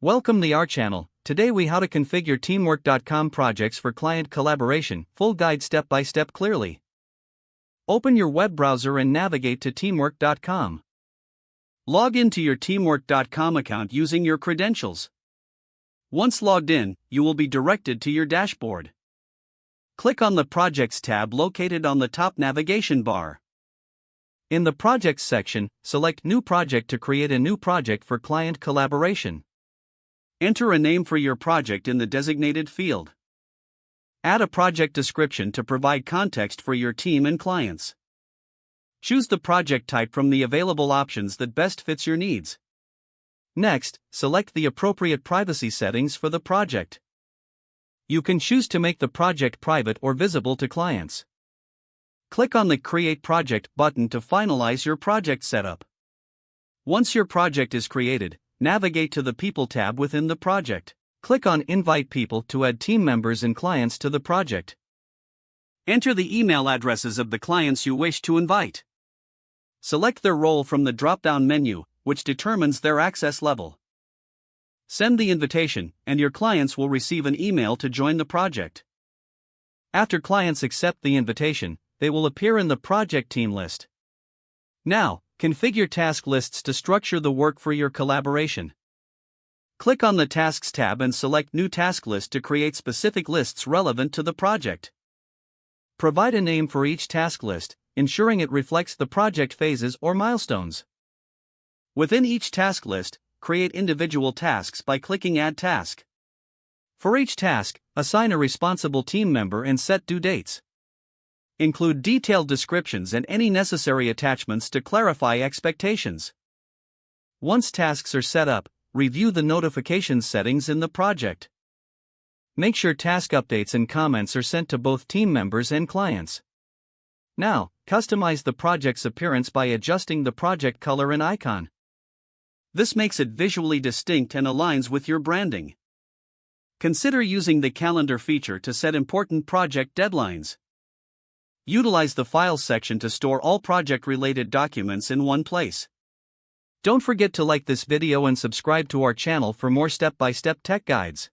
Welcome to our channel. Today we how to configure teamwork.com projects for client collaboration, full guide step by step clearly. Open your web browser and navigate to teamwork.com. Log into your teamwork.com account using your credentials. Once logged in, you will be directed to your dashboard. Click on the Projects tab located on the top navigation bar. In the Projects section, select New Project to create a new project for client collaboration. Enter a name for your project in the designated field. Add a project description to provide context for your team and clients. Choose the project type from the available options that best fits your needs. Next, select the appropriate privacy settings for the project. You can choose to make the project private or visible to clients. Click on the Create Project button to finalize your project setup. Once your project is created, navigate to the People tab within the project. Click on Invite People to add team members and clients to the project. Enter the email addresses of the clients you wish to invite. Select their role from the drop-down menu, which determines their access level. Send the invitation, and your clients will receive an email to join the project. After clients accept the invitation, they will appear in the project team list. Now, configure task lists to structure the work for your collaboration. Click on the Tasks tab and select New Task List to create specific lists relevant to the project. Provide a name for each task list, ensuring it reflects the project phases or milestones. Within each task list, create individual tasks by clicking Add Task. For each task, assign a responsible team member and set due dates. Include detailed descriptions and any necessary attachments to clarify expectations. Once tasks are set up, review the notification settings in the project. Make sure task updates and comments are sent to both team members and clients. Now, customize the project's appearance by adjusting the project color and icon. This makes it visually distinct and aligns with your branding. Consider using the calendar feature to set important project deadlines. Utilize the Files section to store all project-related documents in one place. Don't forget to like this video and subscribe to our channel for more step-by-step tech guides.